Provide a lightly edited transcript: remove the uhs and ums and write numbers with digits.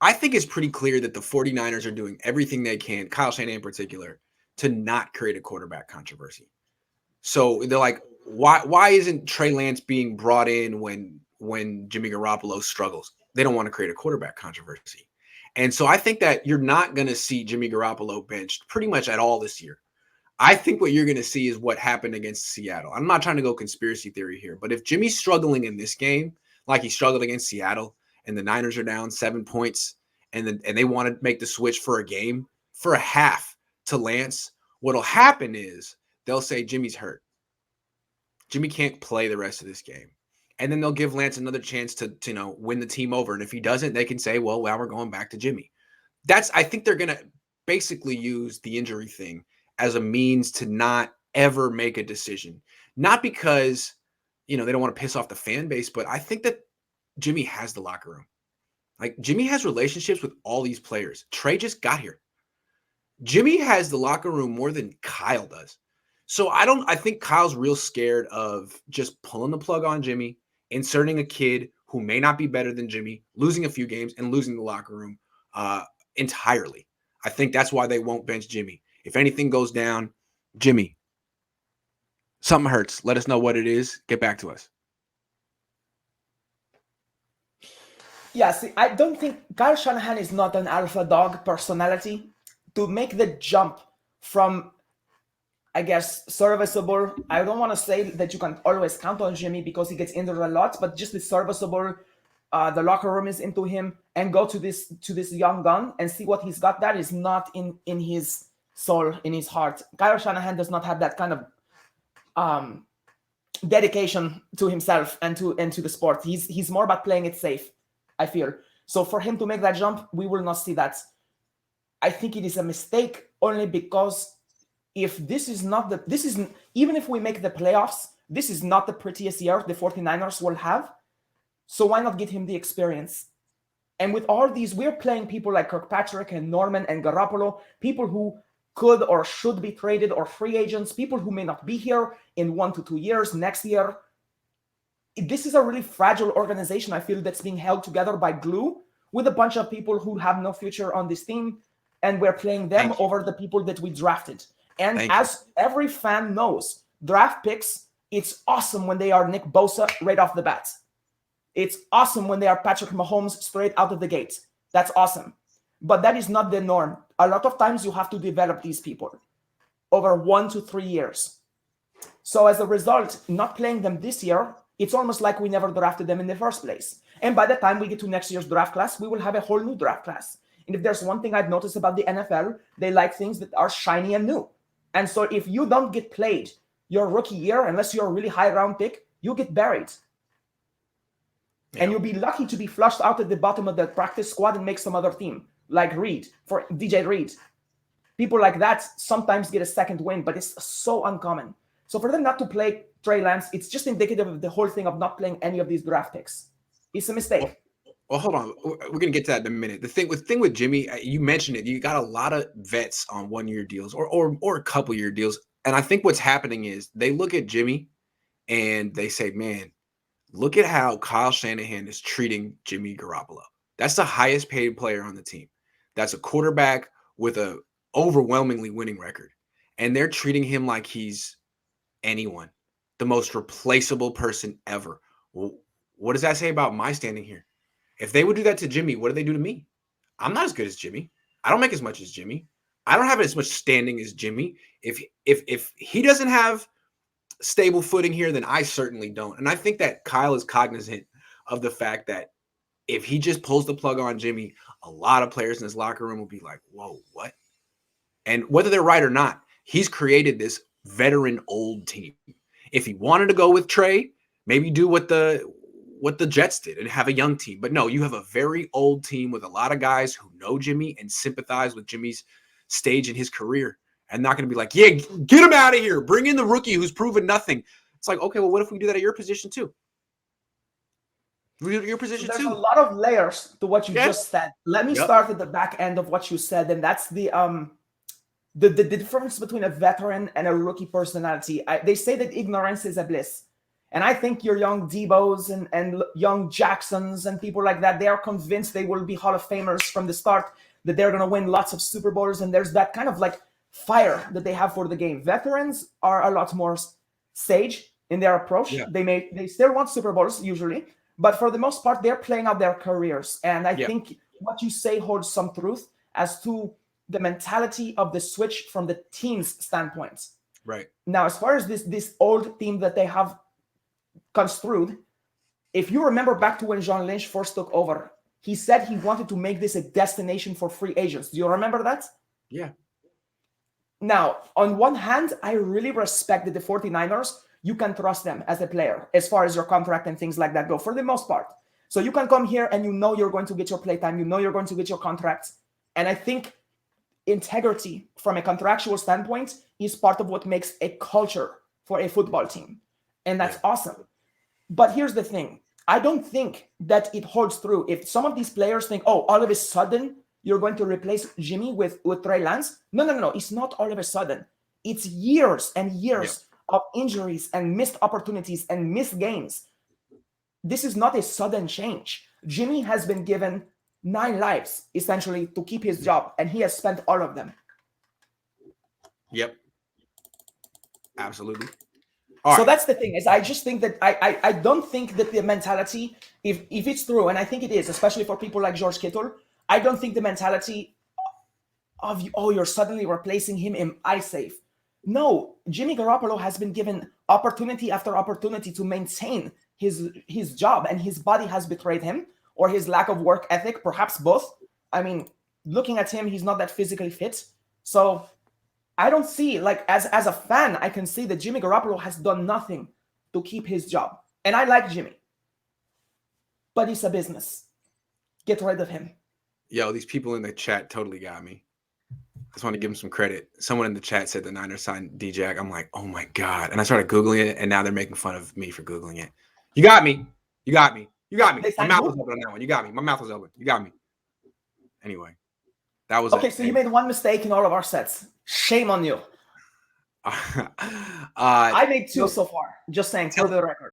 I think it's pretty clear that the 49ers are doing everything they can, Kyle Shanahan in particular, to not create a quarterback controversy. So they're like, why isn't Trey Lance being brought in when Jimmy Garoppolo struggles? They don't want to create a quarterback controversy. And so I think that you're not going to see Jimmy Garoppolo benched pretty much at all this year. I think what you're going to see is what happened against Seattle. I'm not trying to go conspiracy theory here, but if Jimmy's struggling in this game, like he struggled against Seattle, and the Niners are down 7 points, and they want to make the switch for a half to Lance, what'll happen is they'll say Jimmy's hurt. Jimmy can't play the rest of this game. And then they'll give Lance another chance to win the team over. And if he doesn't, they can say, well, now we're going back to Jimmy. I think they're going to basically use the injury thing as a means to not ever make a decision. Not because, they don't want to piss off the fan base, but I think that Jimmy has the locker room. Like, Jimmy has relationships with all these players. Trey just got here. Jimmy has the locker room more than Kyle does. So I think Kyle's real scared of just pulling the plug on Jimmy, inserting a kid who may not be better than Jimmy, losing a few games, and losing the locker room entirely. I think that's why they won't bench Jimmy. If anything goes down, Jimmy, something hurts. Let us know what it is. Get back to us. Yeah, see, I don't think Kyle Shanahan is not an alpha dog personality to make the jump from, I guess, serviceable. I don't want to say that you can always count on Jimmy because he gets injured a lot, but just the serviceable, the locker room is into him, and go to this young gun and see what he's got. That is not in his soul, in his heart. Kyle Shanahan does not have that kind of dedication to himself and to the sport. He's more about playing it safe, I feel. So for him to make that jump, we will not see that. I think it is a mistake only because if even if we make the playoffs, this is not the prettiest year the 49ers will have. So why not give him the experience? And with all these, we're playing people like Kirkpatrick and Norman and Garoppolo, people who could or should be traded or free agents, people who may not be here in 1 to 2 years, next year. This is a really fragile organization, I feel, that's being held together by glue with a bunch of people who have no future on this team, and we're playing them over the people that we drafted. And as every fan knows, draft picks, it's awesome when they are Nick Bosa right off the bat. It's awesome when they are Patrick Mahomes straight out of the gate. That's awesome. But that is not the norm. A lot of times you have to develop these people over 1 to 3 years. So as a result, not playing them this year, it's almost like we never drafted them in the first place. And by the time we get to next year's draft class, we will have a whole new draft class. And if there's one thing I've noticed about the NFL, they like things that are shiny and new. And so if you don't get played your rookie year, unless you're a really high round pick, you get buried. Yeah. And you'll be lucky to be flushed out at the bottom of the practice squad and make some other team, like Reed, for DJ Reed. People like that sometimes get a second win, but it's so uncommon. So for them not to play Trey Lance, it's just indicative of the whole thing of not playing any of these draft picks. It's a mistake. Well, hold on. We're going to get to that in a minute. The thing with Jimmy, you mentioned it. You got a lot of vets on 1 year deals or a couple year deals. And I think what's happening is they look at Jimmy and they say, man, look at how Kyle Shanahan is treating Jimmy Garoppolo. That's the highest paid player on the team. That's a quarterback with a overwhelmingly winning record. And they're treating him like he's anyone, the most replaceable person ever. Well, what does that say about my standing here? If they would do that to Jimmy, what do they do to me? I'm not as good as Jimmy. I don't make as much as Jimmy. I don't have as much standing as Jimmy. If he doesn't have stable footing here, then I certainly don't. And I think that Kyle is cognizant of the fact that if he just pulls the plug on Jimmy, a lot of players in his locker room will be like, whoa, what? And whether they're right or not, he's created this veteran old team. If he wanted to go with Trey, maybe do what the Jets did and have a young team. But no, you have a very old team with a lot of guys who know Jimmy and sympathize with Jimmy's stage in his career and not going to be like, yeah, get him out of here. Bring in the rookie who's proven nothing. It's like, okay, well, what if we do that at your position too? Your position There's too. a lot of layers to what you just said. Let me start at the back end of what you said, and that's the difference between a veteran and a rookie personality. They say that ignorance is a bliss. And I think your young Debos and young Jacksons and people like that, they are convinced they will be Hall of Famers from the start, that they're going to win lots of Super Bowls. And there's that kind of like fire that they have for the game. Veterans are a lot more sage in their approach. Yeah. They still want Super Bowls usually, but for the most part, they're playing out their careers. And I think what you say holds some truth as to the mentality of the switch from the team's standpoint. Right. Now, as far as this old team that they have construed, if you remember back to when John Lynch first took over, he said he wanted to make this a destination for free agents. Do you remember that? Yeah. Now, on one hand, I really respect that the 49ers, you can trust them as a player as far as your contract and things like that go, for the most part. So you can come here and you know you're going to get your playtime, you know you're going to get your contracts. And I think integrity from a contractual standpoint is part of what makes a culture for a football team. And that's awesome. But here's the thing. I don't think that it holds true. If some of these players think, oh, all of a sudden you're going to replace Jimmy with Trey Lance. No. It's not all of a sudden. It's years and years of injuries and missed opportunities and missed games. This is not a sudden change. Jimmy has been given 9 lives, essentially, to keep his job, and he has spent all of them. Yep. Absolutely. So that's the thing, is I just think that I don't think that the mentality, if it's true, and I think it is, especially for people like George Kittle, I don't think the mentality of, oh, you're suddenly replacing him in iSafe. No, Jimmy Garoppolo has been given opportunity after opportunity to maintain his job, and his body has betrayed him, or his lack of work ethic, perhaps both. I mean, looking at him, he's not that physically fit. So I don't see, like, as a fan, I can see that Jimmy Garoppolo has done nothing to keep his job. And I like Jimmy. But it's a business. Get rid of him. Yo, these people in the chat totally got me. I just want to give them some credit. Someone in the chat said the Niners signed DJ. I'm like, oh my God. And I started Googling it, and now they're making fun of me for Googling it. You got me. You got me. You got me. My mouth was open on that one. You got me. My mouth was open. You got me. Anyway, that was okay. So you made one mistake in all of our sets. Shame on you. I made 2 so far. Just saying, for the record.